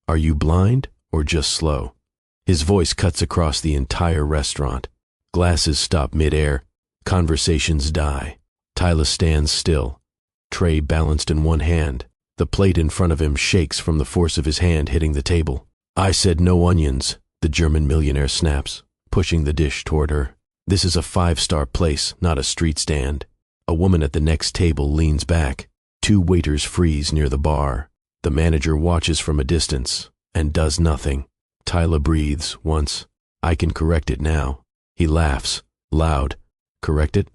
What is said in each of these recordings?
Are you blind or just slow? His voice cuts across the entire restaurant. Glasses stop mid-air. Conversations die. Tyla stands still, tray balanced in one hand. The plate in front of him shakes from the force of his hand hitting the table. I said no onions, the German millionaire snaps, pushing the dish toward her. This is a 5-star place, not a street stand. A woman at the next table leans back. 2 waiters freeze near the bar. The manager watches from a distance and does nothing. Tyla breathes once. I can correct it now. He laughs, loud. Correct it?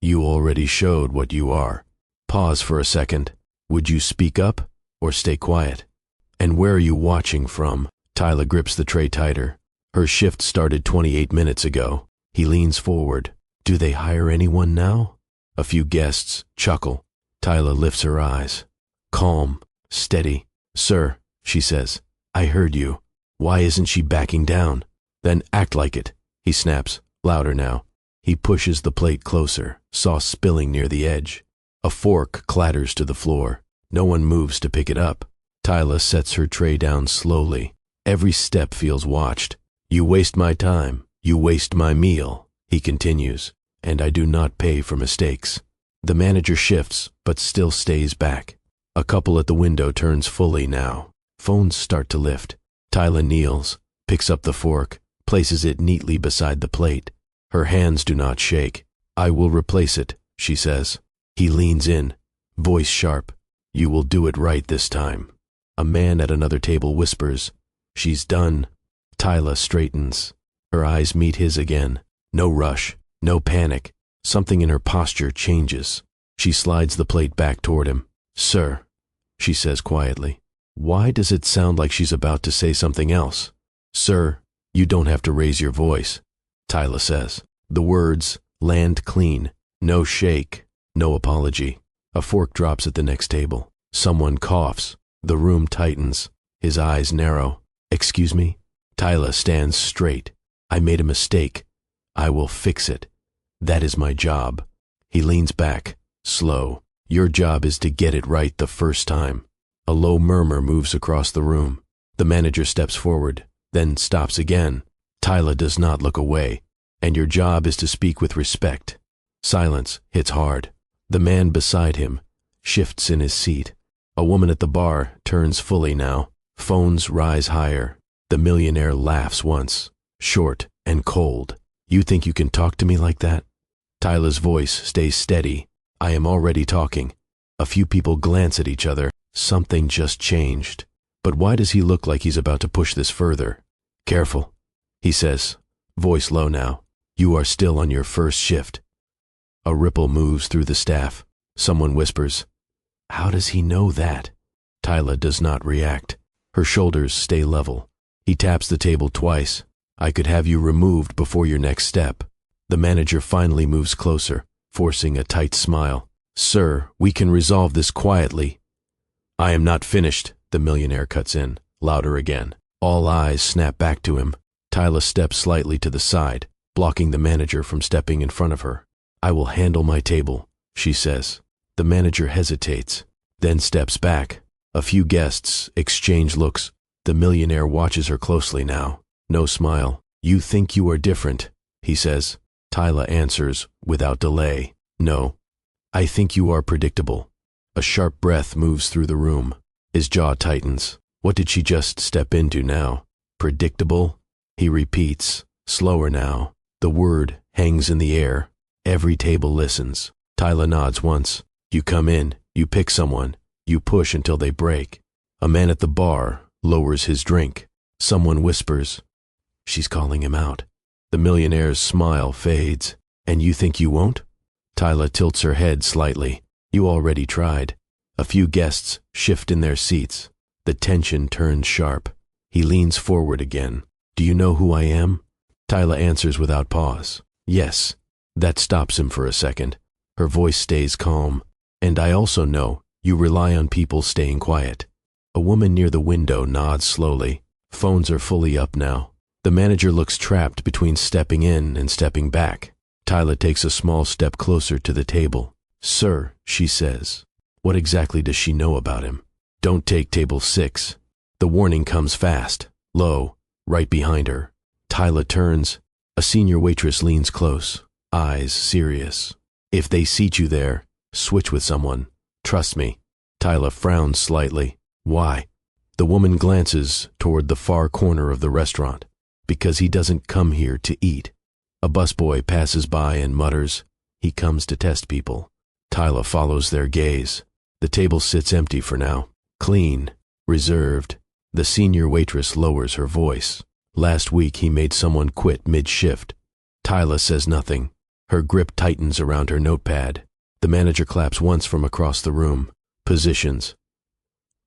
You already showed what you are. Pause for a second. Would you speak up or stay quiet? And where are you watching from? Tyla grips the tray tighter. Her shift started 28 minutes ago. He leans forward. Do they hire anyone now? A few guests chuckle. Tyla lifts her eyes. Calm, steady. Sir, she says, I heard you. Why isn't she backing down? Then act like it, he snaps, louder now. He pushes the plate closer, sauce spilling near the edge. A fork clatters to the floor. No one moves to pick it up. Tyla sets her tray down slowly. Every step feels watched. You waste my time. You waste my meal, he continues, and I do not pay for mistakes. The manager shifts, but still stays back. A couple at the window turns fully now. Phones start to lift. Tyla kneels, picks up the fork, places it neatly beside the plate. Her hands do not shake. I will replace it, she says. He leans in, voice sharp. You will do it right this time. A man at another table whispers, She's done. Tyla straightens. Her eyes meet his again. No rush, no panic. Something in her posture changes. She slides the plate back toward him. Sir, she says quietly. Why does it sound like she's about to say something else? Sir, you don't have to raise your voice, Tyla says. The words land clean. No shake, no apology. A fork drops at the next table. Someone coughs. The room tightens. His eyes narrow. Excuse me? Tyla stands straight. I made a mistake. I will fix it. That is my job. He leans back, slow. Your job is to get it right the first time. A low murmur moves across the room. The manager steps forward, then stops again. Tyla does not look away, and your job is to speak with respect. Silence hits hard. The man beside him shifts in his seat. A woman at the bar turns fully now. Phones rise higher. The millionaire laughs once, short and cold. You think you can talk to me like that? Tyla's voice stays steady. I am already talking. A few people glance at each other. Something just changed. But why does he look like he's about to push this further? Careful, he says, voice low now. You are still on your first shift. A ripple moves through the staff. Someone whispers, How does he know that? Tyla does not react. Her shoulders stay level. He taps the table twice. I could have you removed before your next step. The manager finally moves closer, forcing a tight smile. Sir, we can resolve this quietly. I am not finished, the millionaire cuts in, louder again. All eyes snap back to him. Tyla steps slightly to the side, blocking the manager from stepping in front of her. I will handle my table, she says. The manager hesitates, then steps back. A few guests exchange looks. The millionaire watches her closely now. No smile. You think you are different, he says. Tyla answers without delay. No. I think you are predictable. A sharp breath moves through the room. His jaw tightens. What did she just step into now? Predictable? He repeats, slower now. The word hangs in the air. Every table listens. Tyla nods once. You come in, you pick someone, you push until they break. A man at the bar lowers his drink. Someone whispers, She's calling him out. The millionaire's smile fades. And you think you won't? Tyla tilts her head slightly. You already tried. A few guests shift in their seats. The tension turns sharp. He leans forward again. Do you know who I am? Tyla answers without pause. Yes. That stops him for a second. Her voice stays calm. And I also know you rely on people staying quiet. A woman near the window nods slowly. Phones are fully up now. The manager looks trapped between stepping in and stepping back. Tyla takes a small step closer to the table. Sir, she says. What exactly does she know about him? Don't take table 6. The warning comes fast, low, right behind her. Tyla turns. A senior waitress leans close, eyes serious. If they seat you there, switch with someone. Trust me. Tyla frowns slightly. Why? The woman glances toward the far corner of the restaurant. Because he doesn't come here to eat. A busboy passes by and mutters, he comes to test people. Tyla follows their gaze. The table sits empty for now. Clean, reserved. The senior waitress lowers her voice. Last week he made someone quit mid-shift. Tyla says nothing. Her grip tightens around her notepad. The manager claps once from across the room. Positions.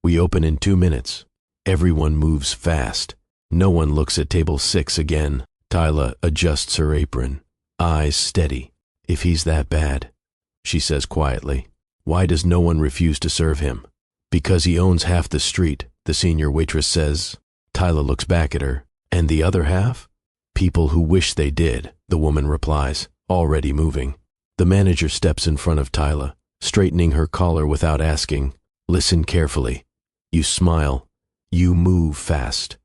We open in 2 minutes. Everyone moves fast. No one looks at table 6 again. Tyla adjusts her apron. Eyes steady. If he's that bad, she says quietly. Why does no one refuse to serve him? Because he owns half the street, the senior waitress says. Tyla looks back at her. And the other half? People who wish they did, the woman replies, already moving. The manager steps in front of Tyla, straightening her collar without asking. Listen carefully. You smile. You move fast.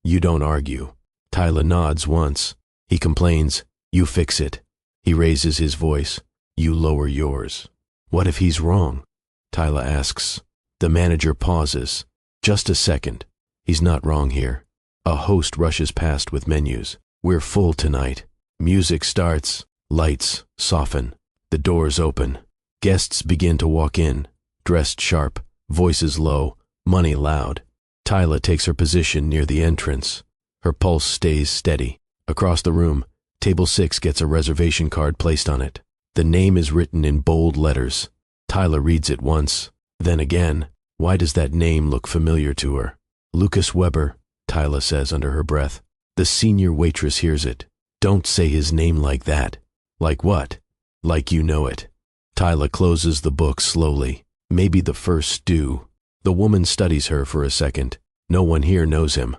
You don't argue. Tyla nods once. He complains. You fix it. He raises his voice. You lower yours. What if he's wrong? Tyla asks. The manager pauses. Just a second. He's not wrong here. A host rushes past with menus. We're full tonight. Music starts. Lights soften. The doors open. Guests begin to walk in. Dressed sharp. Voices low. Money loud. Tyla takes her position near the entrance. Her pulse stays steady. Across the room, table 6 gets a reservation card placed on it. The name is written in bold letters. Tyla reads it once, then again. Why does that name look familiar to her? Lucas Weber, Tyla says under her breath. The senior waitress hears it. Don't say his name like that. Like what? Like you know it. Tyla closes the book slowly. Maybe the first stew. The woman studies her for a second. No one here knows him.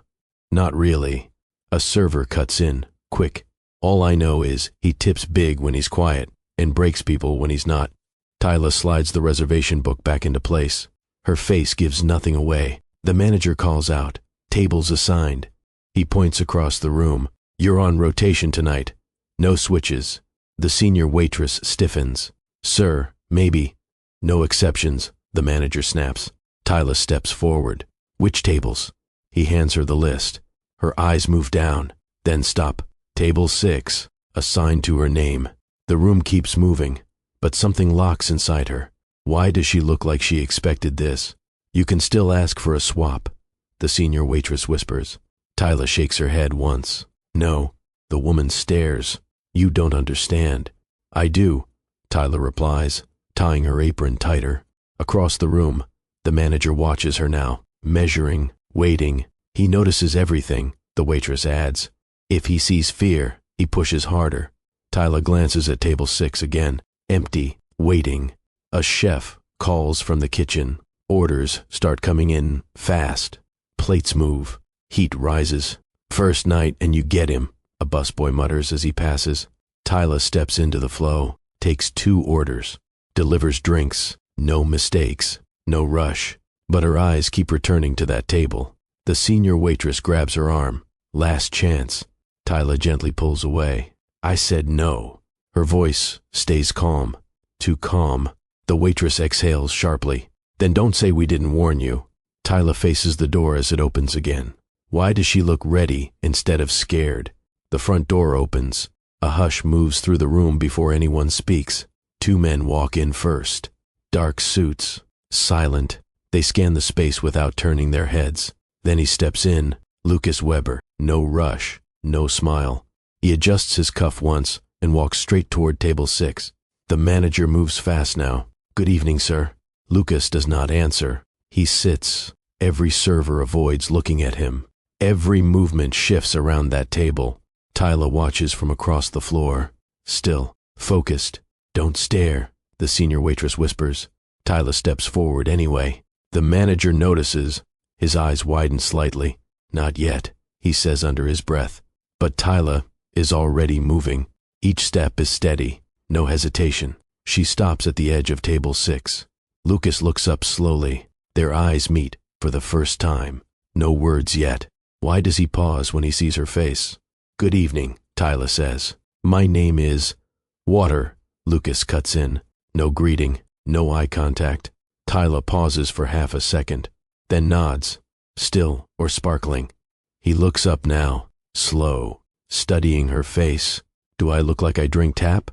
Not really. A server cuts in, quick. All I know is he tips big when he's quiet and breaks people when he's not. Tyla slides the reservation book back into place. Her face gives nothing away. The manager calls out, tables assigned. He points across the room. You're on rotation tonight. No switches. The senior waitress stiffens. Sir, maybe. No exceptions, the manager snaps. Tyla steps forward. Which tables? He hands her the list. Her eyes move down, then stop. Table 6, assigned to her name. The room keeps moving, but something locks inside her. Why does she look like she expected this? You can still ask for a swap, the senior waitress whispers. Tyla shakes her head once. No. The woman stares. You don't understand. I do, Tyla replies, tying her apron tighter. Across the room, the manager watches her now, measuring, waiting. He notices everything, the waitress adds. If he sees fear, he pushes harder. Tyla glances at table 6 again, empty, waiting. A chef calls from the kitchen. Orders start coming in fast. Plates move. Heat rises. First night and you get him, a busboy mutters as he passes. Tyla steps into the flow, takes 2 orders, delivers drinks. No mistakes, no rush. But her eyes keep returning to that table. The senior waitress grabs her arm. Last chance. Tyla gently pulls away. I said no. Her voice stays calm. Too calm. The waitress exhales sharply. Then don't say we didn't warn you. Tyla faces the door as it opens again. Why does she look ready instead of scared? The front door opens. A hush moves through the room before anyone speaks. 2 men walk in first. Dark suits. Silent. They scan the space without turning their heads. Then he steps in. Lucas Weber. No rush. No smile. He adjusts his cuff once and walks straight toward table 6. The manager moves fast now. Good evening, sir. Lucas does not answer. He sits. Every server avoids looking at him. Every movement shifts around that table. Tyla watches from across the floor. Still, focused. Don't stare, the senior waitress whispers. Tyla steps forward anyway. The manager notices. His eyes widen slightly. Not yet, he says under his breath. But Tyla is already moving. Each step is steady. No hesitation. She stops at the edge of table 6. Lucas looks up slowly. Their eyes meet for the first time. No words yet. Why does he pause when he sees her face? "Good evening," Tyla says. "My name is—" "Water," Lucas cuts in. No greeting, no eye contact. Tyla pauses for half a second, then nods, still or sparkling. He looks up now, slow, studying her face. "Do I look like I drink tap?"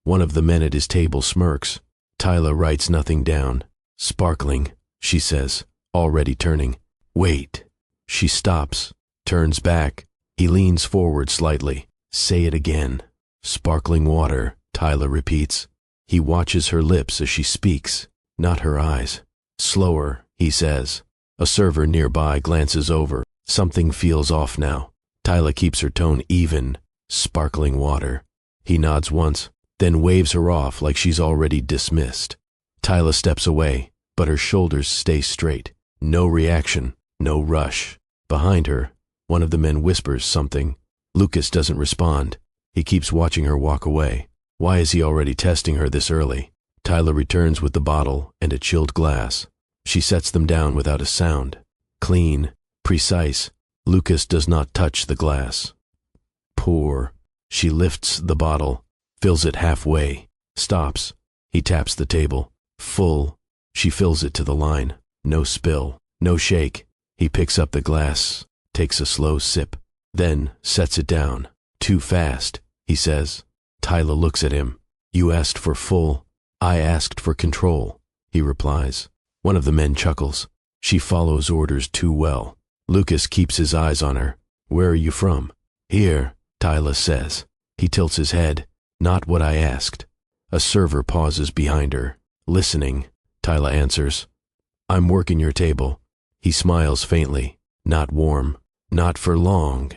One of the men at his table smirks. Tyla writes nothing down. "Sparkling," she says, already turning. "Wait." She stops, turns back. He leans forward slightly. "Say it again." "Sparkling water," Tyla repeats. He watches her lips as she speaks, not her eyes. "Slower," he says. A server nearby glances over. Something feels off now. Tyla keeps her tone even. "Sparkling water." He nods once, then waves her off like she's already dismissed. Tyla steps away, but her shoulders stay straight. No reaction, no rush. Behind her, one of the men whispers something. Lucas doesn't respond. He keeps watching her walk away. Why is he already testing her this early? Tyla returns with the bottle and a chilled glass. She sets them down without a sound. Clean, precise. Lucas does not touch the glass. Pour. She lifts the bottle, fills it halfway, stops. He taps the table. Full. She fills it to the line. No spill, no shake. He picks up the glass, takes a slow sip, then sets it down. "Too fast," he says. Tyla looks at him. "You asked for full. I asked for control," he replies. One of the men chuckles. She follows orders too well. Lucas keeps his eyes on her. "Where are you from?" "Here," Tyla says. He tilts his head. "Not what I asked." A server pauses behind her. "Listening," Tyla answers. "I'm working your table." He smiles faintly. "Not warm." "Not for long,"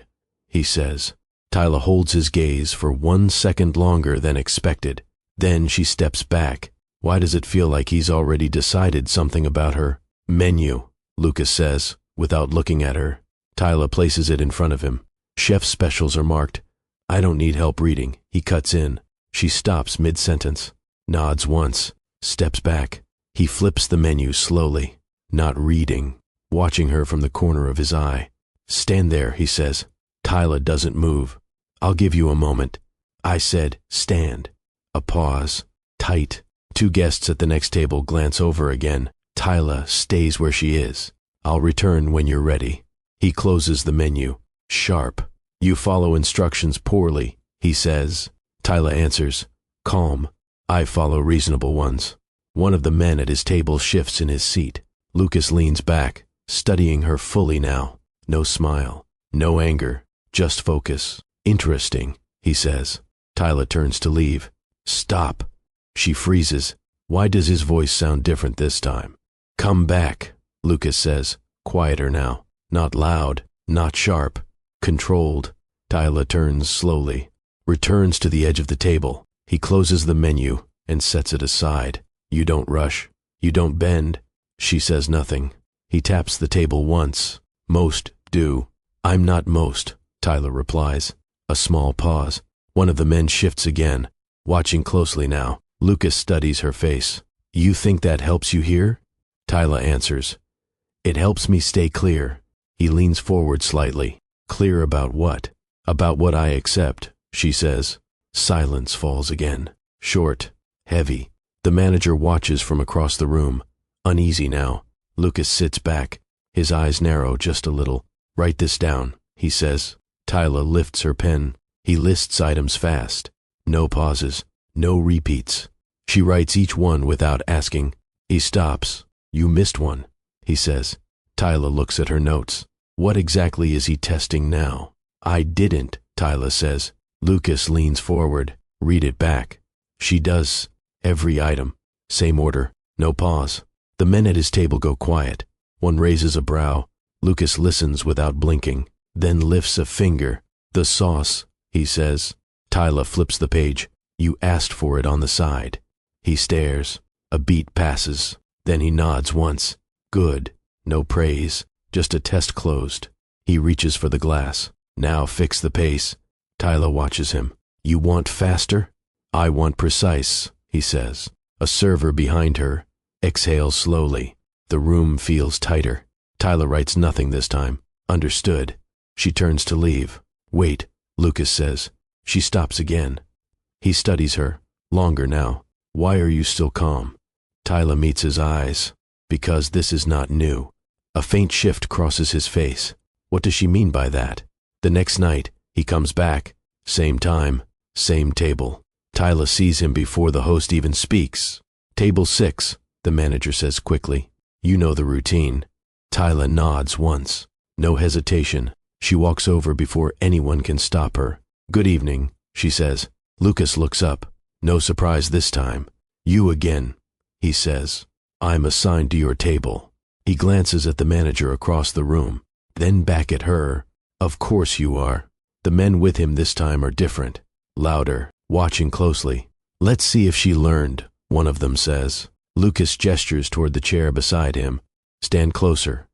he says. Tyla holds his gaze for 1 second longer than expected. Then she steps back. Why does it feel like he's already decided something about her? "Menu," Lucas says, without looking at her. Tyla places it in front of him. Chef's specials are marked. "I don't need help reading," he cuts in. She stops mid-sentence, nods once, steps back. He flips the menu slowly, not reading, watching her from the corner of his eye. "Stand there," he says. Tyla doesn't move. "I'll give you a moment." I said, "Stand." A pause. Tight. 2 guests at the next table glance over again. Tyla stays where she is. "I'll return when you're ready." He closes the menu. Sharp. "You follow instructions poorly," he says. Tyla answers, calm. "I follow reasonable ones." One of the men at his table shifts in his seat. Lucas leans back, studying her fully now. No smile, no anger, just focus. "Interesting," he says. Tyla turns to leave. "Stop." She freezes. Why does his voice sound different this time? "Come back," Lucas says, quieter now. Not loud, not sharp, controlled. Tyla turns slowly, returns to the edge of the table. He closes the menu and sets it aside. "You don't rush. You don't bend." She says nothing. He taps the table once. "Most do." "I'm not most," Tyla replies. A small pause. One of the men shifts again, watching closely now. Lucas studies her face. "You think that helps you here?" Tyla answers, "It helps me stay clear." He leans forward slightly. "Clear about what?" "About what I accept," she says. Silence falls again. Short, heavy. The manager watches from across the room, uneasy now. Lucas sits back. His eyes narrow just a little. "Write this down," he says. Tyla lifts her pen. He lists items fast. No pauses, no repeats. She writes each one without asking. He stops. "You missed one," he says. Tyla looks at her notes. What exactly is he testing now? "I didn't," Tyla says. Lucas leans forward. "Read it back." She does. Every item. Same order. No pause. The men at his table go quiet. One raises a brow. Lucas listens without blinking, then lifts a finger. "The sauce," he says. Tyla flips the page. "You asked for it on the side." He stares. A beat passes. Then he nods once. Good. No praise. Just a test closed. He reaches for the glass. "Now fix the pace." Tyla watches him. "You want faster?" "I want precise," he says. A server behind her exhales slowly. The room feels tighter. Tyla writes nothing this time. Understood. She turns to leave. Wait, Lucas says. She stops again. He studies her. Longer now. Why are you still calm? Tyla meets his eyes. Because this is not new. A faint shift crosses his face. What does she mean by that? The next night, he comes back. Same time, same table. Tyla sees him before the host even speaks. Table 6, the manager says quickly. You know the routine. Tyla nods once. No hesitation. She walks over before anyone can stop her. Good evening, she says. Lucas looks up. No surprise this time. You again, he says. I'm assigned to your table. He glances at the manager across the room, then back at her. Of course you are. The men with him this time are different. Louder, watching closely. Let's see if she learned, one of them says. Lucas gestures toward the chair beside him. Stand closer.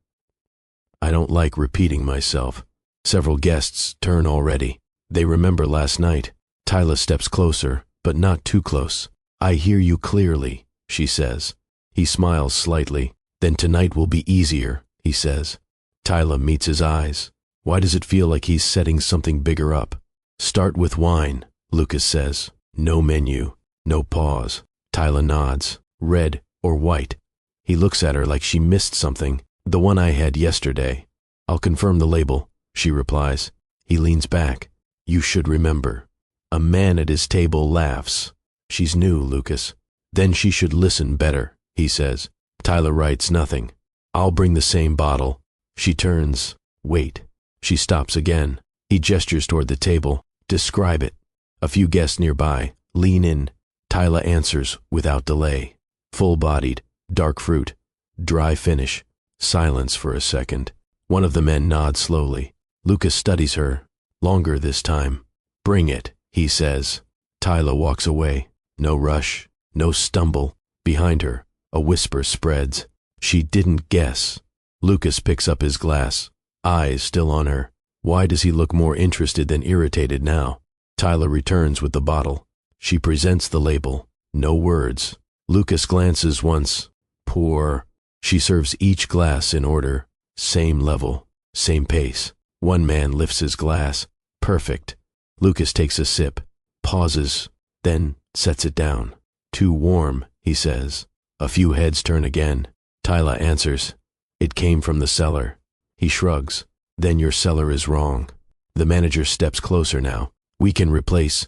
I don't like repeating myself. Several guests turn already. They remember last night. Tyla steps closer, but not too close. I hear you clearly, she says. He smiles slightly. Then tonight will be easier, he says. Tyla meets his eyes. Why does it feel like he's setting something bigger up? Start with wine, Lucas says. No menu, no pause. Tyla nods. Red or white? He looks at her like she missed something. The one I had yesterday. I'll confirm the label, she replies. He leans back. You should remember. A man at his table laughs. She's new, Lucas. Then she should listen better, he says. Tyla writes nothing. I'll bring the same bottle. She turns. Wait. She stops again. He gestures toward the table. Describe it. A few guests nearby. Lean in. Tyla answers without delay. Full-bodied. Dark fruit. Dry finish. Silence for a second. One of the men nods slowly. Lucas studies her. Longer this time. Bring it, he says. Tyla walks away. No rush. No stumble. Behind her, a whisper spreads. She didn't guess. Lucas picks up his glass. Eyes still on her. Why does he look more interested than irritated now? Tyla returns with the bottle. She presents the label. No words. Lucas glances once. Pour. She serves each glass in order. Same level. Same pace. One man lifts his glass. Perfect. Lucas takes a sip. Pauses. Then sets it down. Too warm, he says. A few heads turn again. Tyla answers. It came from the cellar. He shrugs. Then your cellar is wrong. The manager steps closer now. We can replace.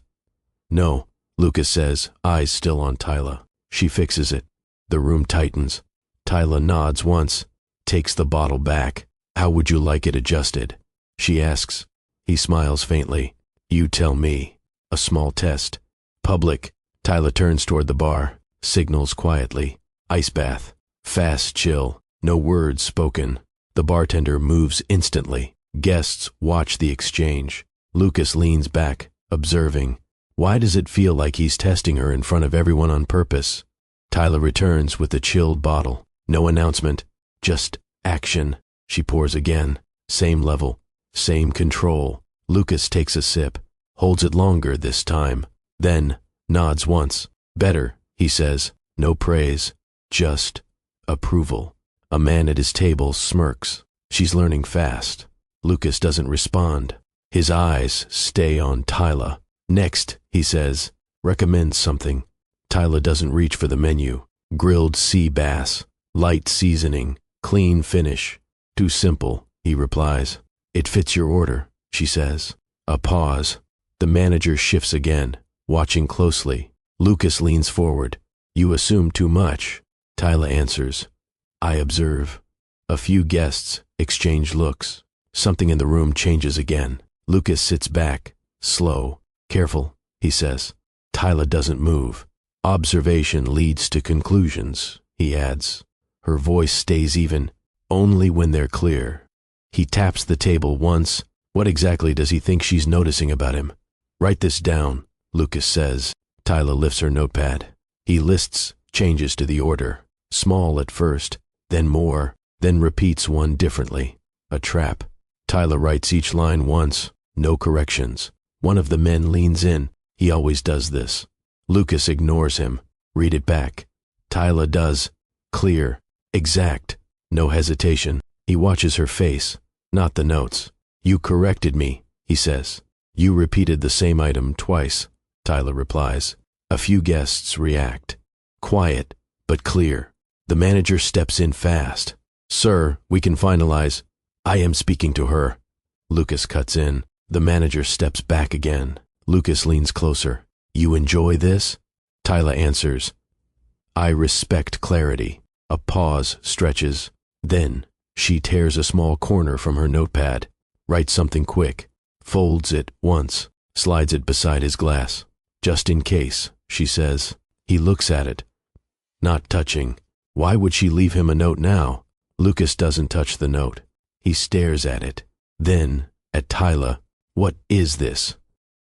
No, Lucas says, eyes still on Tyla. She fixes it. The room tightens. Tyla nods once, takes the bottle back. How would you like it adjusted? She asks. He smiles faintly. You tell me. A small test. Public. Tyla turns toward the bar, signals quietly. Ice bath. Fast chill. No words spoken. The bartender moves instantly. Guests watch the exchange. Lucas leans back, observing. Why does it feel like he's testing her in front of everyone on purpose? Tyla returns with the chilled bottle. No announcement, just action. She pours again. Same level, same control. Lucas takes a sip, holds it longer this time. Then nods once. Better, he says. No praise, just approval. A man at his table smirks. She's learning fast. Lucas doesn't respond. His eyes stay on Tyla. Next, he says, recommend something. Tyla doesn't reach for the menu. Grilled sea bass, light seasoning, clean finish. Too simple, he replies. It fits your order, she says. A pause. The manager shifts again, watching closely. Lucas leans forward. You assume too much. Tyla answers. I observe. A few guests exchange looks. Something in the room changes again. Lucas sits back, slow. Careful, he says. Tyla doesn't move. Observation leads to conclusions, he adds. Her voice stays even, only when they're clear. He taps the table once. What exactly does he think she's noticing about him? Write this down, Lucas says. Tyla lifts her notepad. He lists changes to the order. Small at first, then more, then repeats one differently. A trap. Tyla writes each line once, no corrections. One of the men leans in. He always does this. Lucas ignores him. Read it back. Tyla does. Clear. Exact. No hesitation. He watches her face, not the notes. You corrected me, he says. You repeated the same item twice, Tyla replies. A few guests react. Quiet, but clear. The manager steps in fast. Sir, we can finalize. I am speaking to her. Lucas cuts in. The manager steps back again. Lucas leans closer. You enjoy this? Tyla answers. I respect clarity. A pause stretches. Then, she tears a small corner from her notepad, writes something quick, folds it once, slides it beside his glass. Just in case, she says. He looks at it. Not touching. Why would she leave him a note now? Lucas doesn't touch the note. He stares at it. Then, at Tyla. What is this?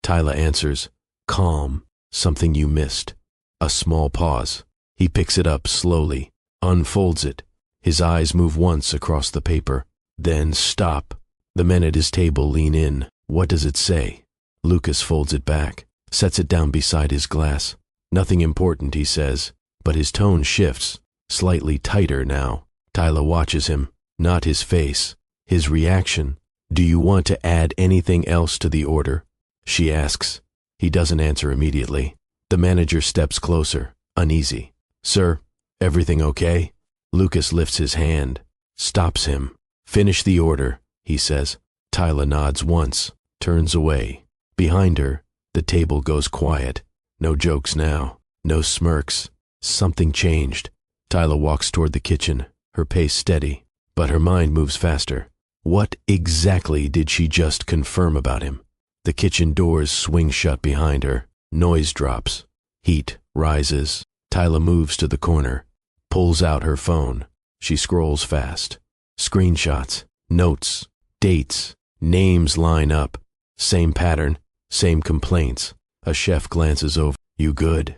Tyla answers. Calm. Something you missed. A small pause. He picks it up slowly, unfolds it. His eyes move once across the paper. Then stop. The men at his table lean in. What does it say? Lucas folds it back, sets it down beside his glass. Nothing important, he says, but his tone shifts, slightly tighter now. Tyla watches him, not his face, his reaction. Do you want to add anything else to the order? She asks. He doesn't answer immediately. The manager steps closer, uneasy. Sir, everything okay? Lucas lifts his hand, stops him. Finish the order, he says. Tyla nods once, turns away. Behind her, the table goes quiet. No jokes now, no smirks. Something changed. Tyla walks toward the kitchen, her pace steady, but her mind moves faster. What exactly did she just confirm about him? The kitchen doors swing shut behind her. Noise drops. Heat rises. Tyla moves to the corner, pulls out her phone. She scrolls fast. Screenshots, notes, dates, names line up. Same pattern, same complaints. A chef glances over. You good?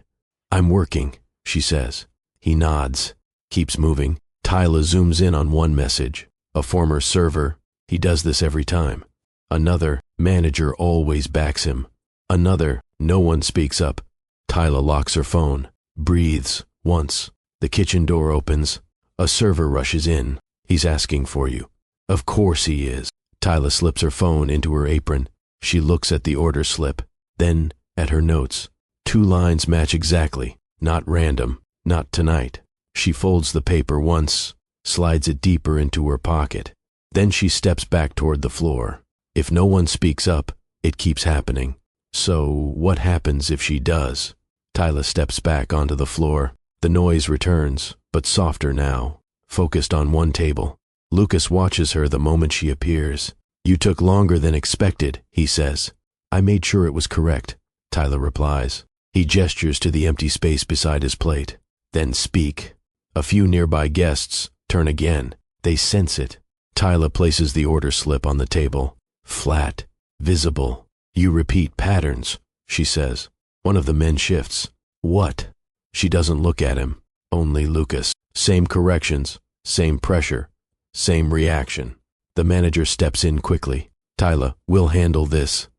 I'm working, she says. He nods, keeps moving. Tyla zooms in on one message. A former server. He does this every time. Another, manager always backs him. Another, no one speaks up. Tyla locks her phone, breathes once. The kitchen door opens. A server rushes in. He's asking for you. Of course he is. Tyla slips her phone into her apron. She looks at the order slip, then at her notes. 2 lines match exactly. Not random. Not tonight. She folds the paper once, slides it deeper into her pocket. Then she steps back toward the floor. If no one speaks up, it keeps happening. So what happens if she does? Tyla steps back onto the floor. The noise returns, but softer now, focused on one table. Lucas watches her the moment she appears. You took longer than expected, he says. I made sure it was correct, Tyla replies. He gestures to the empty space beside his plate. Then speak. A few nearby guests turn again. They sense it. Tyla places the order slip on the table. Flat, visible. You repeat patterns, she says. One of the men shifts. What? She doesn't look at him. Only Lucas. Same corrections, same pressure, same reaction. The manager steps in quickly. Tyla, we'll handle this.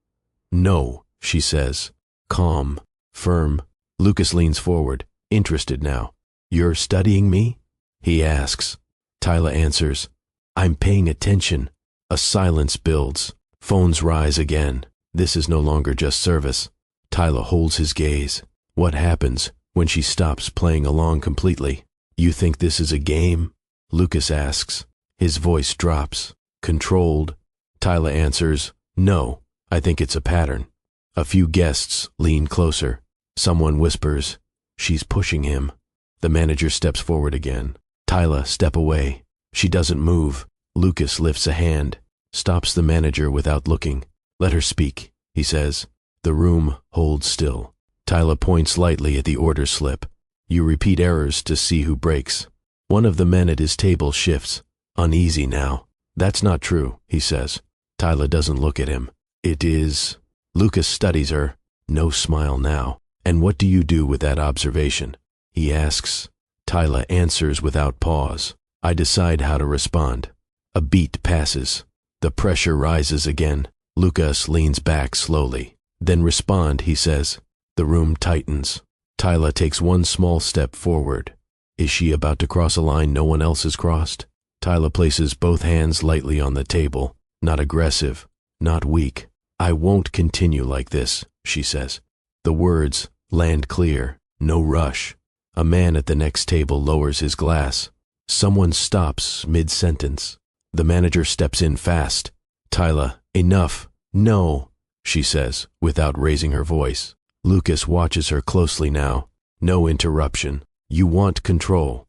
No, she says. Calm, firm. Lucas leans forward, interested now. You're studying me? He asks. Tyla answers. I'm paying attention. A silence builds. Phones rise again. This is no longer just service. Tyla holds his gaze. What happens when she stops playing along completely? You think this is a game? Lucas asks. His voice drops. Controlled. Tyla answers, no, I think it's a pattern. A few guests lean closer. Someone whispers, she's pushing him. The manager steps forward again. Tyla, step away. She doesn't move. Lucas lifts a hand, stops the manager without looking. Let her speak, he says. The room holds still. Tyla points lightly at the order slip. You repeat errors to see who breaks. One of the men at his table shifts, uneasy now. That's not true, he says. Tyla doesn't look at him. It is. Lucas studies her. No smile now. And what do you do with that observation? He asks. Tyla answers without pause. I decide how to respond. A beat passes. The pressure rises again. Lucas leans back slowly. Then respond, he says. The room tightens. Tyla takes one small step forward. Is she about to cross a line no one else has crossed? Tyla places both hands lightly on the table, not aggressive, not weak. I won't continue like this, she says. The words land clear, no rush. A man at the next table lowers his glass. Someone stops mid-sentence. The manager steps in fast. Tyla, enough. No, she says, without raising her voice. Lucas watches her closely now. No interruption. You want control.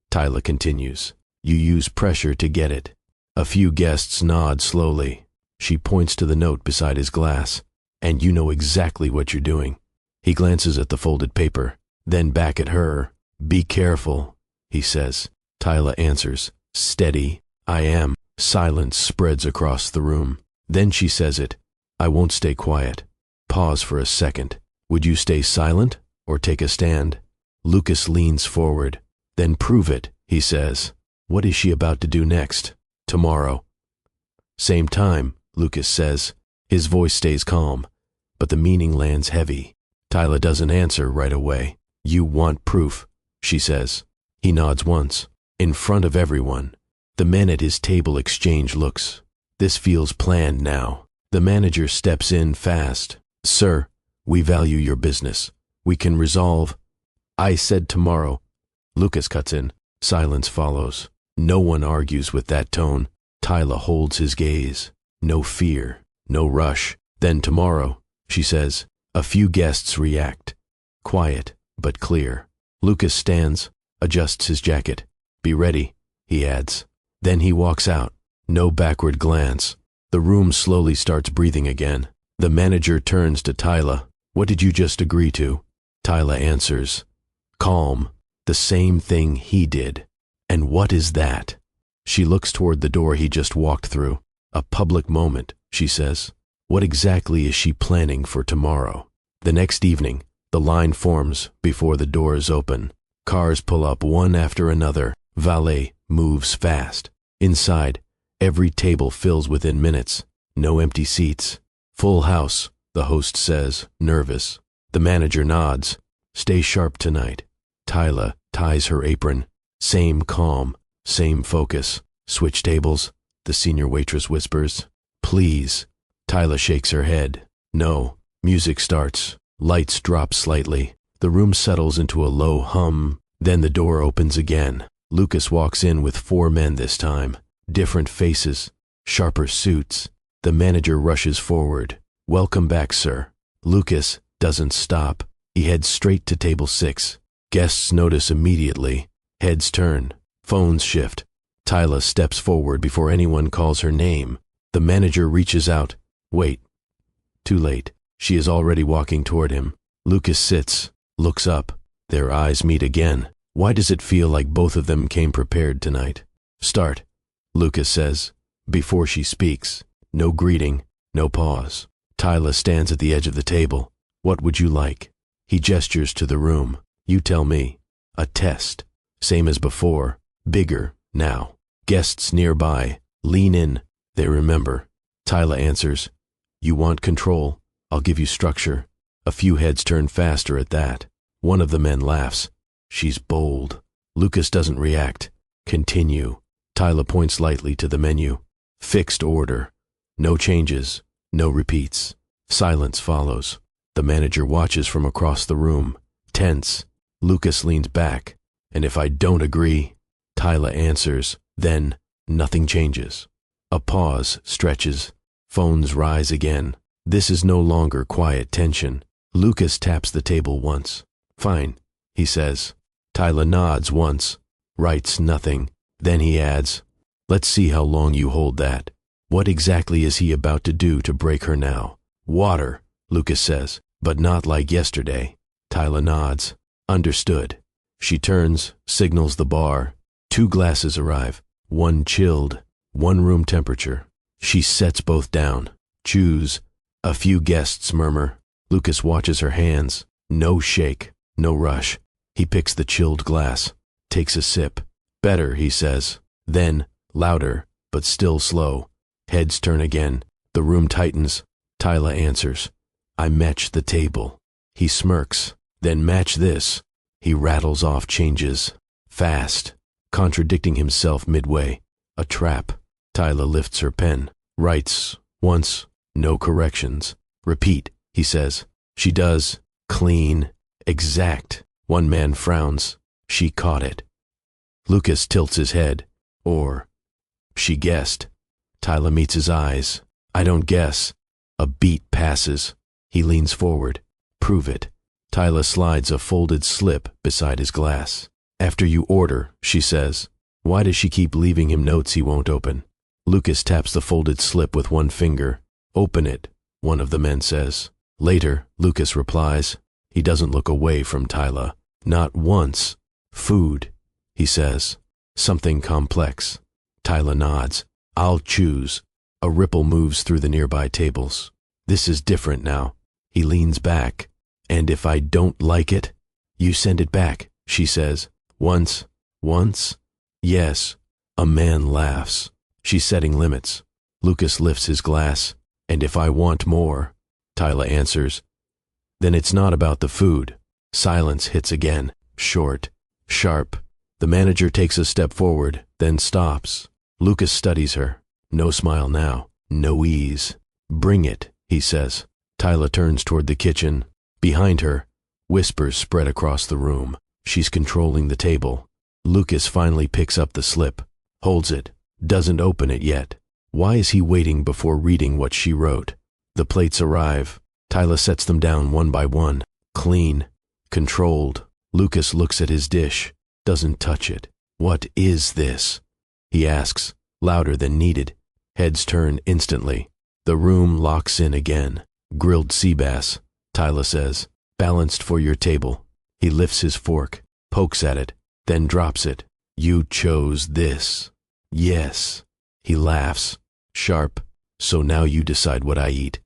Tyla continues. You use pressure to get it. A few guests nod slowly. She points to the note beside his glass. And you know exactly what you're doing. He glances at the folded paper, then back at her. Be careful, he says. Tyla answers. Steady. I am. Silence spreads across the room. Then she says it. I won't stay quiet. Pause for a second. Would you stay silent or take a stand? Lucas leans forward. Then prove it, he says. What is she about to do next? Tomorrow. Same time, Lucas says. His voice stays calm, but the meaning lands heavy. Tyla doesn't answer right away. You want proof, she says. He nods once. In front of everyone. The men at his table exchange looks. This feels planned now. The manager steps in fast. Sir, we value your business. We can resolve. I said tomorrow. Lucas cuts in. Silence follows. No one argues with that tone. Tyla holds his gaze. No fear. No rush. Then tomorrow, she says. A few guests react. Quiet, but clear. Lucas stands, adjusts his jacket. Be ready, he adds. Then he walks out. No backward glance. The room slowly starts breathing again. The manager turns to Tyla. What did you just agree to? Tyla answers. Calm. The same thing he did. And what is that? She looks toward the door he just walked through. A public moment, she says. What exactly is she planning for tomorrow? The next evening, the line forms before the doors open. Cars pull up one after another. Valet moves fast. Inside, every table fills within minutes. No empty seats. Full house, the host says, nervous. The manager nods. Stay sharp tonight. Tyla ties her apron. Same calm, same focus. Switch tables, the senior waitress whispers. Please. Tyla shakes her head. No. Music starts. Lights drop slightly. The room settles into a low hum. Then the door opens again. Lucas walks in with 4 men this time. Different faces. Sharper suits. The manager rushes forward. Welcome back, sir. Lucas doesn't stop. He heads straight to table 6. Guests notice immediately. Heads turn. Phones shift. Tyla steps forward before anyone calls her name. The manager reaches out. Wait. Too late. She is already walking toward him. Lucas sits, looks up. Their eyes meet again. Why does it feel like both of them came prepared tonight? Start, Lucas says, before she speaks. No greeting, no pause. Tyla stands at the edge of the table. What would you like? He gestures to the room. You tell me. A test. Same as before. Bigger, now. Guests nearby. Lean in. They remember. Tyla answers. You want control? I'll give you structure. A few heads turn faster at that. One of the men laughs. She's bold. Lucas doesn't react. Continue. Tyla points lightly to the menu. Fixed order. No changes. No repeats. Silence follows. The manager watches from across the room. Tense. Lucas leans back. And if I don't agree, Tyla answers. Then nothing changes. A pause stretches. Phones rise again. This is no longer quiet tension. Lucas taps the table once. Fine, he says. Tyla nods once, writes nothing. Then he adds, let's see how long you hold that. What exactly is he about to do to break her now? Water, Lucas says, but not like yesterday. Tyla nods. Understood. She turns, signals the bar. 2 glasses arrive. 1 chilled, 1 room temperature. She sets both down. Choose. A few guests murmur. Lucas watches her hands. No shake, no rush. He picks the chilled glass, takes a sip. Better, he says. Then, louder, but still slow. Heads turn again. The room tightens. Tyla answers. I match the table. He smirks. Then match this. He rattles off changes. Fast. Contradicting himself midway. A trap. Tyla lifts her pen. Writes, once, no corrections. Repeat, he says. She does. Clean. Exact. One man frowns. She caught it. Lucas tilts his head. Or, she guessed. Tyla meets his eyes. I don't guess. A beat passes. He leans forward. Prove it. Tyla slides a folded slip beside his glass. After you order, she says. Why does she keep leaving him notes he won't open? Lucas taps the folded slip with one finger. Open it, one of the men says. Later, Lucas replies. He doesn't look away from Tyla. Not once. Food, he says. Something complex. Tyla nods. I'll choose. A ripple moves through the nearby tables. This is different now. He leans back. And if I don't like it, you send it back, she says. Once. Yes. A man laughs. She's setting limits. Lucas lifts his glass. And if I want more, Tyla answers. Then it's not about the food. Silence hits again. Short. Sharp. The manager takes a step forward, then stops. Lucas studies her. No smile now. No ease. Bring it, he says. Tyla turns toward the kitchen. Behind her, whispers spread across the room. She's controlling the table. Lucas finally picks up the slip, holds it, doesn't open it yet. Why is he waiting before reading what she wrote? The plates arrive. Tyla sets them down one by one. Clean. Controlled. Lucas looks at his dish, doesn't touch it. What is this? He asks, louder than needed. Heads turn instantly. The room locks in again. Grilled sea bass, Tyla says. Balanced for your table. He lifts his fork, pokes at it, then drops it. You chose this. Yes. He laughs. Sharp. So now you decide what I eat.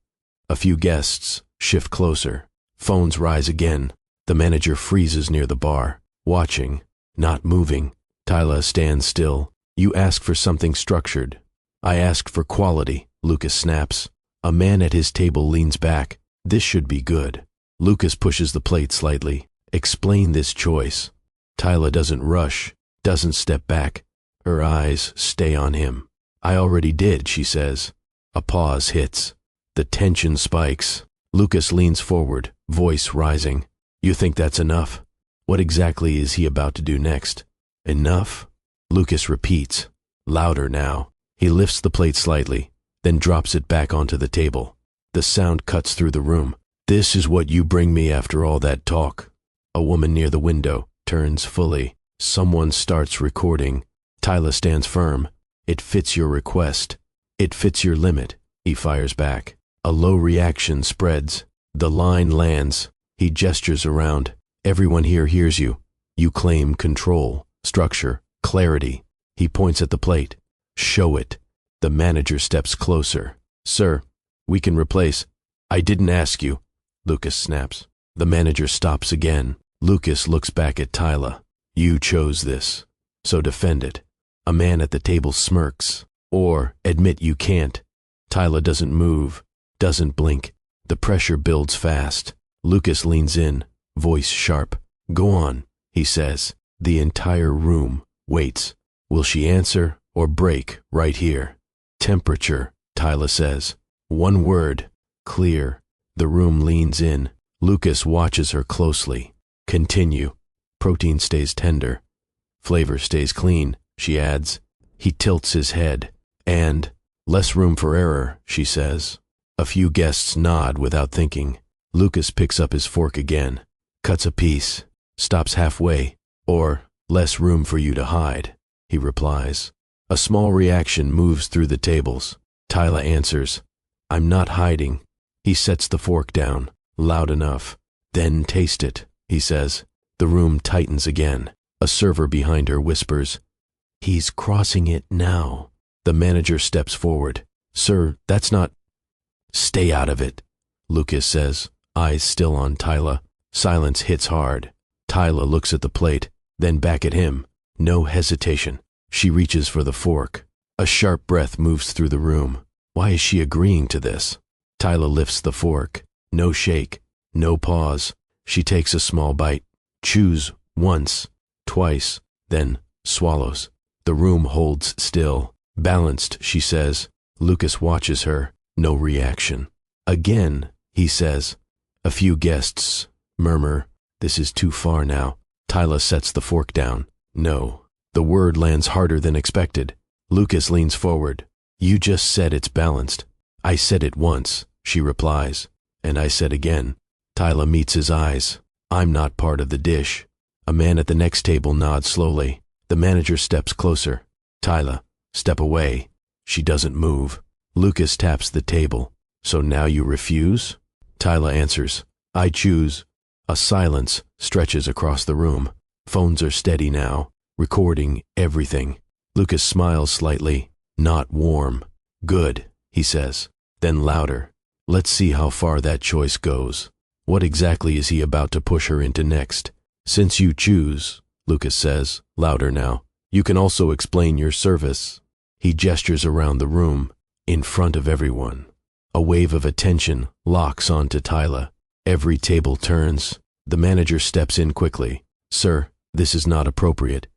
A few guests shift closer. Phones rise again. The manager freezes near the bar, watching, not moving. Tyla stands still. You ask for something structured. I asked for quality, Lucas snaps. A man at his table leans back. This should be good. Lucas pushes the plate slightly. Explain this choice. Tyla doesn't rush, doesn't step back. Her eyes stay on him. I already did, she says. A pause hits. The tension spikes. Lucas leans forward, voice rising. You think that's enough? What exactly is he about to do next? Enough? Lucas repeats, louder now. He lifts the plate slightly, then drops it back onto the table. The sound cuts through the room. This is what you bring me after all that talk. A woman near the window turns fully. Someone starts recording. Tyla stands firm. It fits your request. It fits your limit, he fires back. A low reaction spreads. The line lands. He gestures around. Everyone here hears you. You claim control, structure, clarity. He points at the plate. Show it. The manager steps closer. Sir, we can replace. I didn't ask you, Lucas snaps. The manager stops again. Lucas looks back at Tyla. You chose this, so defend it. A man at the table smirks. Or admit you can't. Tyla doesn't move, doesn't blink. The pressure builds fast. Lucas leans in, voice sharp. Go on, he says. The entire room waits. Will she answer or break right here? Temperature, Tyla says. One word. Clear. The room leans in. Lucas watches her closely. Continue. Protein stays tender. Flavor stays clean, she adds. He tilts his head. And, less room for error, she says. A few guests nod without thinking. Lucas picks up his fork again, cuts a piece, stops halfway. Or, less room for you to hide, he replies. A small reaction moves through the tables. Tyla answers, I'm not hiding. He sets the fork down, loud enough. Then taste it, he says. The room tightens again. A server behind her whispers, He's crossing it now. The manager steps forward. Sir, that's not... Stay out of it, Lucas says, eyes still on Tyla. Silence hits hard. Tyla looks at the plate, then back at him. No hesitation. She reaches for the fork. A sharp breath moves through the room. Why is she agreeing to this? Tyla lifts the fork. No shake. No pause. She takes a small bite. Chews once, twice, then swallows. The room holds still. Balanced, she says. Lucas watches her. No reaction. Again, he says. A few guests murmur, "This is too far now." Tyla sets the fork down. No. The word lands harder than expected. Lucas leans forward. "You just said it's balanced." "I said it once," she replies. "And I said again." Tyla meets his eyes. "I'm not part of the dish." A man at the next table nods slowly. The manager steps closer. "Tyla, step away." She doesn't move. Lucas taps the table. "So now you refuse?" Tyla answers, "I choose." A silence stretches across the room. Phones are steady now, recording everything. Lucas smiles slightly. "Not warm." "Good," he says. Then louder, "Let's see how far that choice goes." What exactly is he about to push her into next? "Since you choose," Lucas says, louder now, "you can also explain your service." He gestures around the room, in front of everyone. A wave of attention locks onto Tyla. Every table turns. The manager steps in quickly. "Sir, this is not appropriate."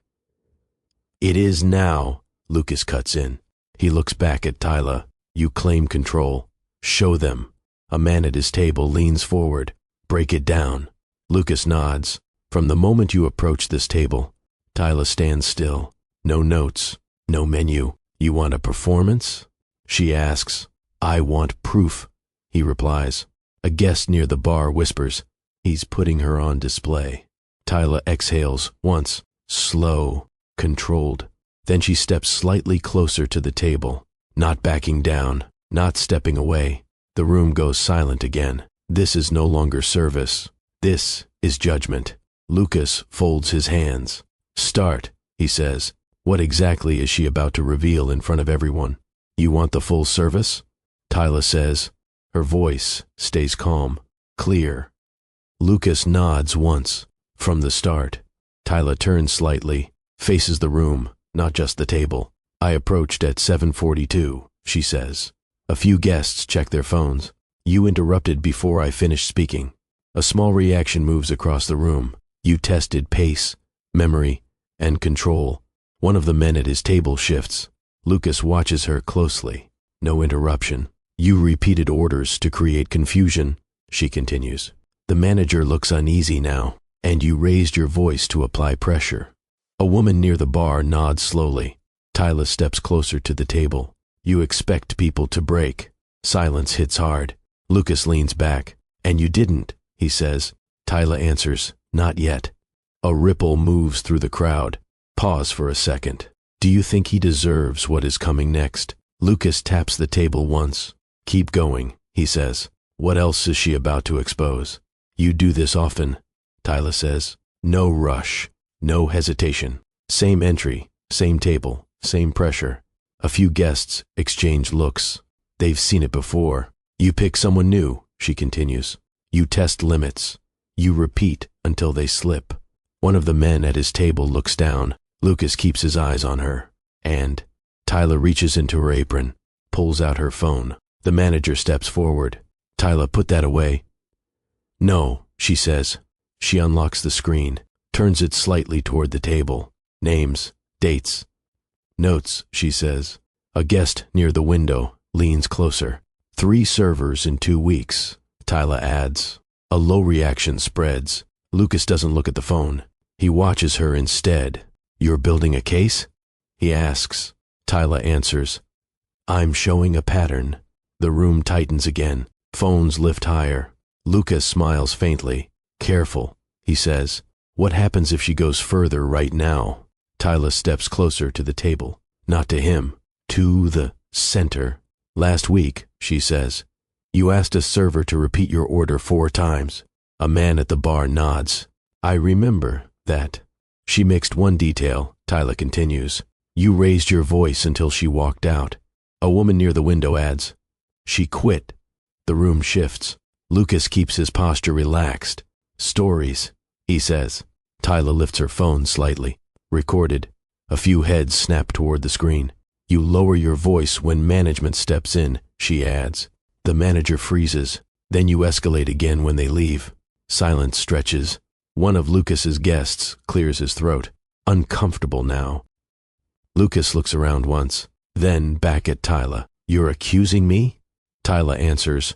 "It is now," Lucas cuts in. He looks back at Tyla. "You claim control. Show them." A man at his table leans forward. "Break it down." Lucas nods. "From the moment you approach this table," Tyla stands still. "No notes, no menu. You want a performance?" She asks. "I want proof," he replies. A guest near the bar whispers, "He's putting her on display." Tyla exhales once, slow, controlled. Then she steps slightly closer to the table, not backing down, not stepping away. The room goes silent again. This is no longer service. This is judgment. Lucas folds his hands. "Start," he says. What exactly is she about to reveal in front of everyone? "You want the full service?" Tyla says. Her voice stays calm, clear. Lucas nods once. "From the start." Tyla turns slightly, faces the room, not just the table. "I approached at 7:42, she says. A few guests check their phones. You interrupted before I finished speaking. A small reaction moves across the room. You tested pace, memory, and control. One of the men at his table shifts. Lucas watches her closely. No interruption. You repeated orders to create confusion, she continues. The manager looks uneasy now, and you raised your voice to apply pressure. A woman near the bar nods slowly. Tyla steps closer to the table. You expect people to break. Silence hits hard. Lucas leans back. "And you didn't," he says. Tyla answers, "Not yet." A ripple moves through the crowd. Pause for a second. Do you think he deserves what is coming next? Lucas taps the table once. "Keep going," he says. What else is she about to expose? "You do this often," Tyla says. No rush, no hesitation. Same entry, same table, same pressure. A few guests exchange looks. They've seen it before. You pick someone new, she continues. You test limits. You repeat until they slip. One of the men at his table looks down. Lucas keeps his eyes on her. And Tyla reaches into her apron, pulls out her phone. The manager steps forward. "Tyla, put that away." "No," she says. She unlocks the screen, turns it slightly toward the table. Names, dates. "Notes," she says. A guest near the window leans closer. 3 servers in 2 weeks, Tyla adds. A low reaction spreads. Lucas doesn't look at the phone. He watches her instead. "You're building a case?" he asks. Tyla answers, "I'm showing a pattern." The room tightens again. Phones lift higher. Lucas smiles faintly. "Careful," he says. "What happens if she goes further right now?" Tyla steps closer to the table. Not to him, to the center. "Last week," she says, "you asked a server to repeat your order 4 times. A man at the bar nods. "I remember that." "She mixed one detail," Tyla continues. "You raised your voice until she walked out." A woman near the window adds, "She quit." The room shifts. Lucas keeps his posture relaxed. "Stories," he says. Tyla lifts her phone slightly. Recorded. A few heads snap toward the screen. "You lower your voice when management steps in," she adds. The manager freezes. Then you escalate again when they leave. Silence stretches. One of Lucas's guests clears his throat. Uncomfortable now. Lucas looks around once. Then back at Tyla. You're accusing me? Tyla answers,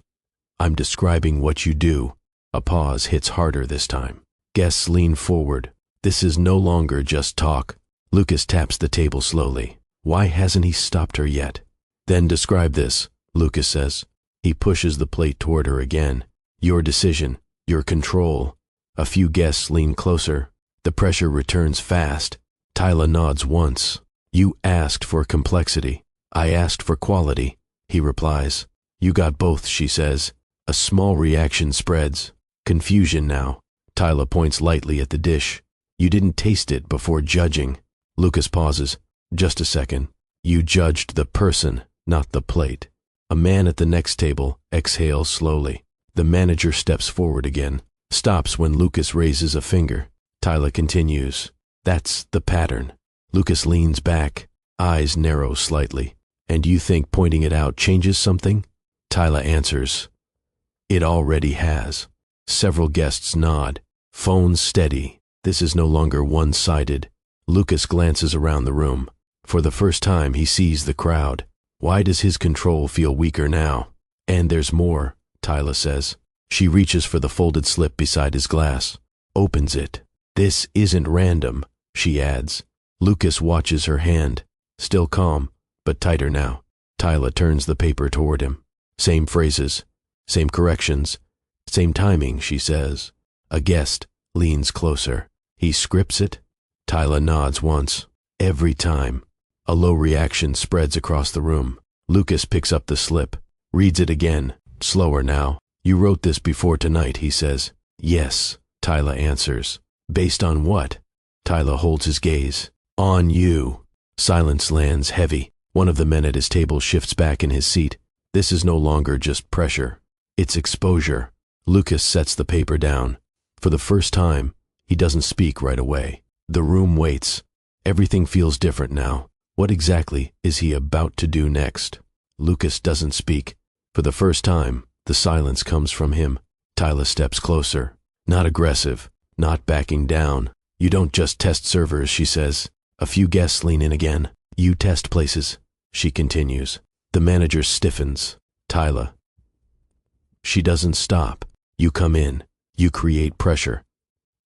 I'm describing what you do. A pause hits harder this time. Guests lean forward. This is no longer just talk. Lucas taps the table slowly. Why hasn't he stopped her yet? Then describe this, Lucas says. He pushes the plate toward her again. Your decision, your control. A few guests lean closer. The pressure returns fast. Tyla nods once. You asked for complexity. I asked for quality, he replies. You got both, she says. A small reaction spreads. Confusion now. Tyla points lightly at the dish. You didn't taste it before judging. Lucas pauses. Just a second. You judged the person, not the plate. A man at the next table exhales slowly. The manager steps forward again, stops when Lucas raises a finger. Tyla continues. That's the pattern. Lucas leans back, eyes narrow slightly. And you think pointing it out changes something? Tyla answers. It already has. Several guests nod. Phones steady. This is no longer one-sided. Lucas glances around the room. For the first time, he sees the crowd. Why does his control feel weaker now? And there's more, Tyla says. She reaches for the folded slip beside his glass. Opens it. This isn't random, she adds. Lucas watches her hand. Still calm, but tighter now. Tyla turns the paper toward him. Same phrases. Same corrections. Same timing, she says. A guest leans closer. He scripts it. Tyla nods once. Every time. A low reaction spreads across the room. Lucas picks up the slip. Reads it again. Slower now. You wrote this before tonight, he says. Yes, Tyla answers. Based on what? Tyla holds his gaze. On you. Silence lands heavy. One of the men at his table shifts back in his seat. This is no longer just pressure. It's exposure. Lucas sets the paper down. For the first time, he doesn't speak right away. The room waits. Everything feels different now. What exactly is he about to do next? Lucas doesn't speak. For the first time, the silence comes from him. Tyla steps closer. Not aggressive, not backing down. You don't just test servers, she says. A few guests lean in again. You test places, she continues. The manager stiffens. Tyla. She doesn't stop. You come in. You create pressure.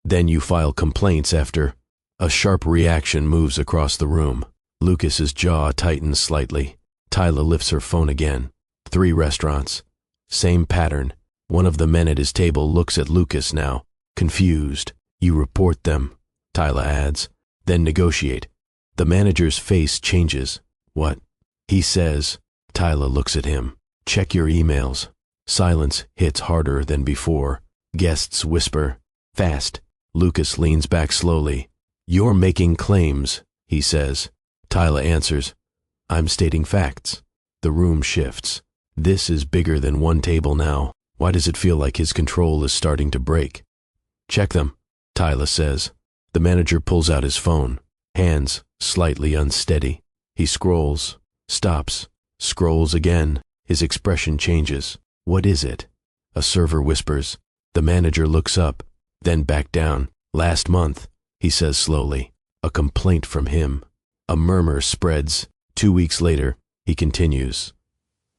Then you file complaints after. A sharp reaction moves across the room. Lucas's jaw tightens slightly. Tyla lifts her phone again. 3 restaurants. Same pattern. One of the men at his table looks at Lucas now, confused. You report them, Tyla adds. Then negotiate. The manager's face changes. What? He says. Tyla looks at him. Check your emails. Silence hits harder than before. Guests whisper. Fast. Lucas leans back slowly. You're making claims, he says. Tyla answers. I'm stating facts. The room shifts. This is bigger than one table now. Why does it feel like his control is starting to break? Check them, Tyla says. The manager pulls out his phone. Hands slightly unsteady. He scrolls. Stops. Scrolls again. His expression changes. What is it? A server whispers. The manager looks up, then back down. Last month, he says slowly. A complaint from him. A murmur spreads. 2 weeks later, he continues.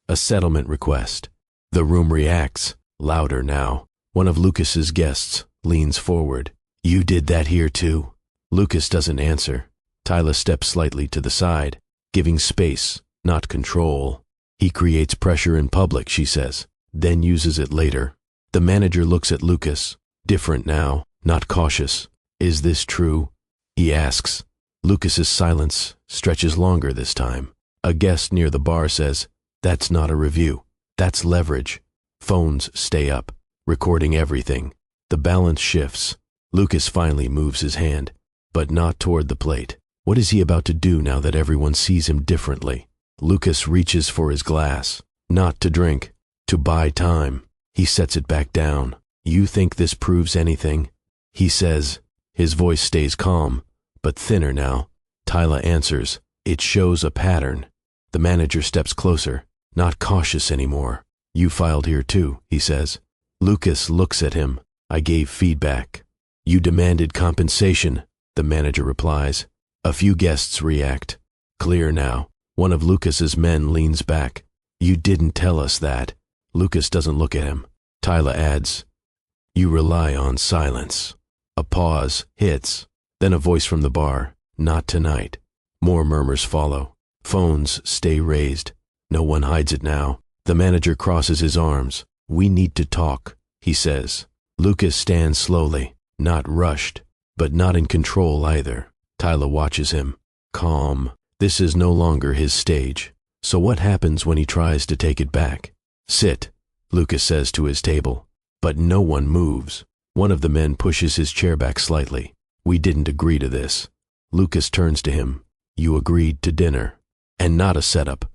A settlement request. The room reacts, louder now. One of Lucas's guests leans forward. You did that here too? Lucas doesn't answer. Tyla steps slightly to the side, giving space, not control. He creates pressure in public, she says, then uses it later. The manager looks at Lucas, different now, not cautious. Is this true? He asks. Lucas's silence stretches longer this time. A guest near the bar says, that's not a review. That's leverage. Phones stay up, recording everything. The balance shifts. Lucas finally moves his hand, but not toward the plate. What is he about to do now that everyone sees him differently? Lucas reaches for his glass, not to drink, to buy time. He sets it back down. You think this proves anything? He says. His voice stays calm, but thinner now. Tyla answers. It shows a pattern. The manager steps closer, not cautious anymore. You filed here too, he says. Lucas looks at him. I gave feedback. You demanded compensation, the manager replies. A few guests react. Clear now. One of Lucas's men leans back. You didn't tell us that. Lucas doesn't look at him. Tyla adds, you rely on silence. A pause hits, then a voice from the bar, not tonight. More murmurs follow. Phones stay raised. No one hides it now. The manager crosses his arms. We need to talk, he says. Lucas stands slowly, not rushed, but not in control either. Tyla watches him, calm. This is no longer his stage. So what happens when he tries to take it back? Sit, Lucas says to his table. But no one moves. One of the men pushes his chair back slightly. We didn't agree to this. Lucas turns to him. You agreed to dinner. And not a setup.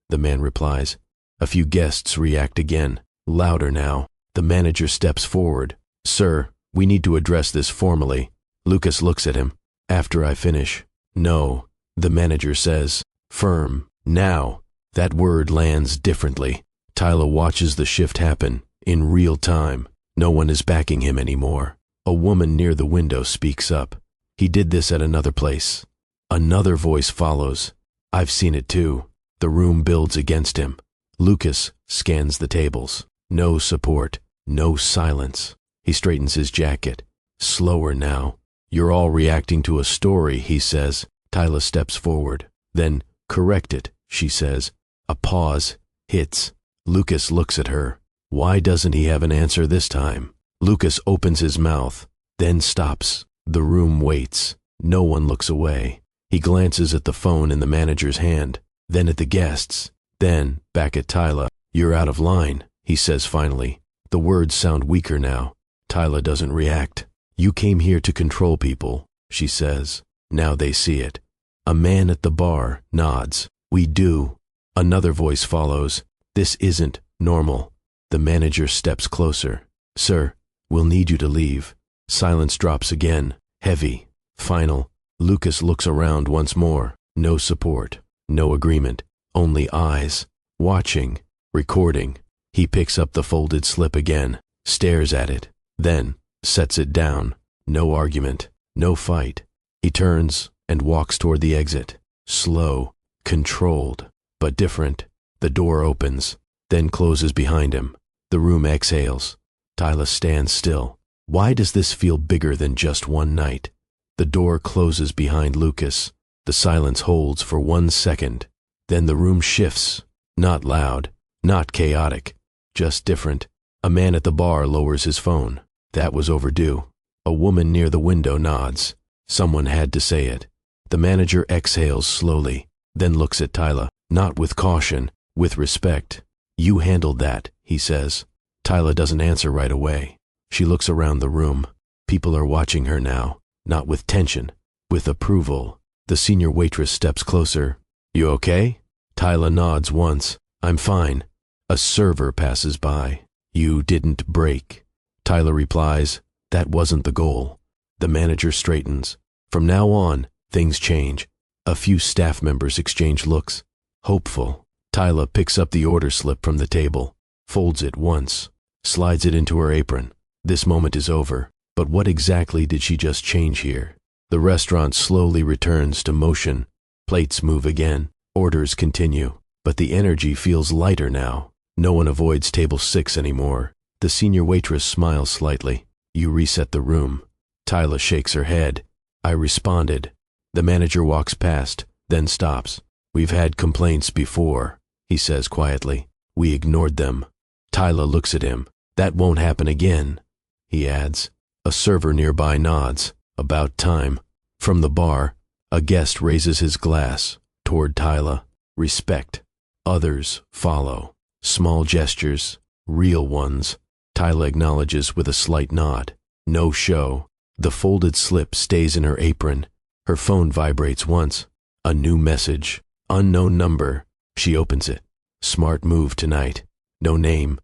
The man replies. A few guests react again, louder now. The manager steps forward. Sir, we need to address this formally. Lucas looks at him. After I finish. No, the manager says. Firm. Now. That word lands differently. Tyla watches the shift happen, in real time. No one is backing him anymore. A woman near the window speaks up. He did this at another place. Another voice follows. I've seen it too. The room builds against him. Lucas scans the tables. No support. No silence. He straightens his jacket. Slower now. You're all reacting to a story, he says. Tyla steps forward. Then, correct it, she says. A pause hits. Lucas looks at her. Why doesn't he have an answer this time? Lucas opens his mouth, then stops. The room waits. No one looks away. He glances at the phone in the manager's hand, then at the guests, then back at Tyla. You're out of line, he says finally. The words sound weaker now. Tyla doesn't react. You came here to control people, she says. Now they see it. A man at the bar nods. We do. Another voice follows. This isn't normal. The manager steps closer. Sir, we'll need you to leave. Silence drops again, heavy, final. Lucas looks around once more. No support, no agreement, only eyes, watching, recording. He picks up the folded slip again, stares at it, then sets it down. No argument, no fight. He turns and walks toward the exit. Slow, controlled, but different. The door opens, then closes behind him. The room exhales. Tyla stands still. Why does this feel bigger than just one night? The door closes behind Lucas. The silence holds for 1 second. Then the room shifts. Not loud, not chaotic, just different. A man at the bar lowers his phone. That was overdue. A woman near the window nods. Someone had to say it. The manager exhales slowly, then looks at Tyla, not with caution, with respect. You handled that, he says. Tyla doesn't answer right away. She looks around the room. People are watching her now, not with tension, with approval. The senior waitress steps closer. You okay? Tyla nods once. I'm fine. A server passes by. You didn't break. Tyla replies, that wasn't the goal. The manager straightens. From now on, things change. A few staff members exchange looks. Hopeful. Tyla picks up the order slip from the table, folds it once, slides it into her apron. This moment is over, but what exactly did she just change here? The restaurant slowly returns to motion. Plates move again, orders continue, but the energy feels lighter now. No one avoids table 6 anymore. The senior waitress smiles slightly. You reset the room. Tyla shakes her head. I responded. The manager walks past, then stops. We've had complaints before, he says quietly. We ignored them. Tyla looks at him. That won't happen again, he adds. A server nearby nods. About time. From the bar, a guest raises his glass toward Tyla. Respect. Others follow. Small gestures, real ones. Tyla acknowledges with a slight nod. No show. The folded slip stays in her apron. Her phone vibrates once. A new message. Unknown number. She opens it. Smart move tonight. No name.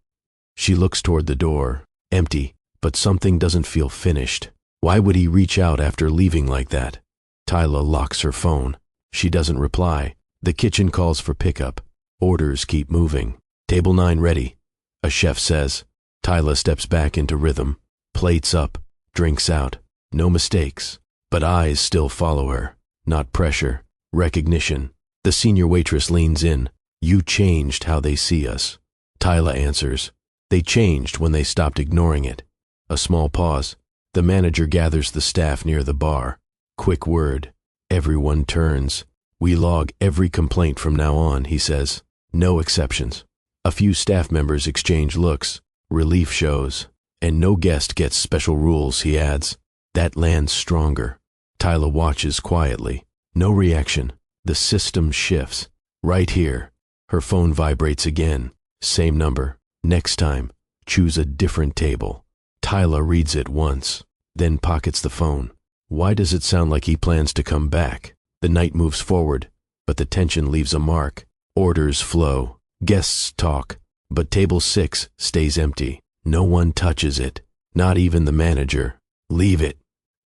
She looks toward the door. Empty, but something doesn't feel finished. Why would he reach out after leaving like that? Tyla locks her phone. She doesn't reply. The kitchen calls for pickup. Orders keep moving. Table 9 ready, a chef says. Tyla steps back into rhythm. Plates up, drinks out. No mistakes, but eyes still follow her. Not pressure, recognition. The senior waitress leans in. You changed how they see us. Tyla answers. They changed when they stopped ignoring it. A small pause. The manager gathers the staff near the bar. Quick word. Everyone turns. We log every complaint from now on, he says. No exceptions. A few staff members exchange looks. Relief shows. And no guest gets special rules, he adds. That lands stronger. Tyla watches quietly. No reaction. The system shifts. Right here. Her phone vibrates again. Same number. Next time, choose a different table. Tyla reads it once, then pockets the phone. Why does it sound like he plans to come back? The night moves forward, but the tension leaves a mark. Orders flow. Guests talk. But table 6 stays empty. No one touches it. Not even the manager. Leave it,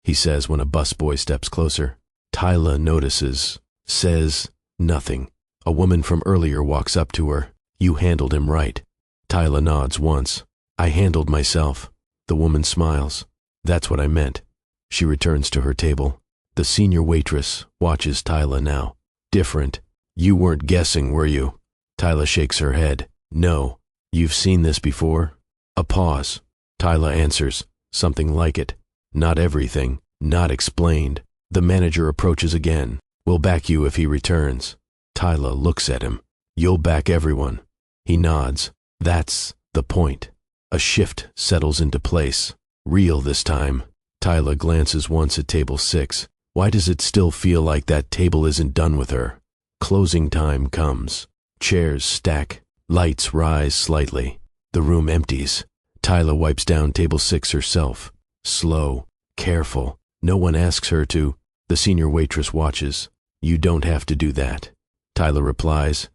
he says when a busboy steps closer. Tyla notices. Says nothing. A woman from earlier walks up to her. You handled him right. Tyla nods once. I handled myself. The woman smiles. That's what I meant. She returns to her table. The senior waitress watches Tyla now. Different. You weren't guessing, were you? Tyla shakes her head. No. You've seen this before? A pause. Tyla answers. Something like it. Not everything. Not explained. The manager approaches again. We'll back you if he returns. Tyla looks at him. You'll back everyone. He nods. That's the point. A shift settles into place. Real this time. Tyla glances once at table 6. Why does it still feel like that table isn't done with her? Closing time comes. Chairs stack. Lights rise slightly. The room empties. Tyla wipes down table 6 herself. Slow. Careful. No one asks her to. The senior waitress watches. You don't have to do that. Tyla replies.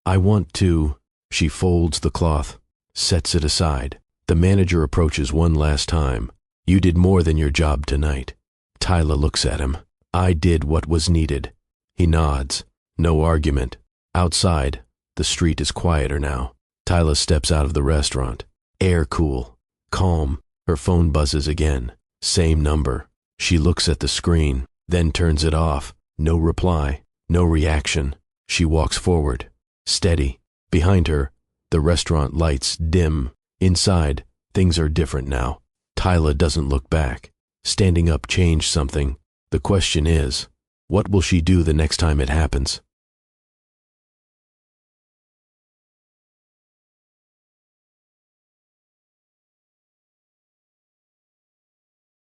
I want to. She folds the cloth, sets it aside. The manager approaches one last time. You did more than your job tonight. Tyla looks at him. I did what was needed. He nods. No argument. Outside, the street is quieter now. Tyla steps out of the restaurant. Air cool. Calm. Her phone buzzes again. Same number. She looks at the screen, then turns it off. No reply. No reaction. She walks forward. Steady. Behind her, the restaurant lights dim. Inside, things are different now. Tyla doesn't look back. Standing up changed something. The question is, what will she do the next time it happens?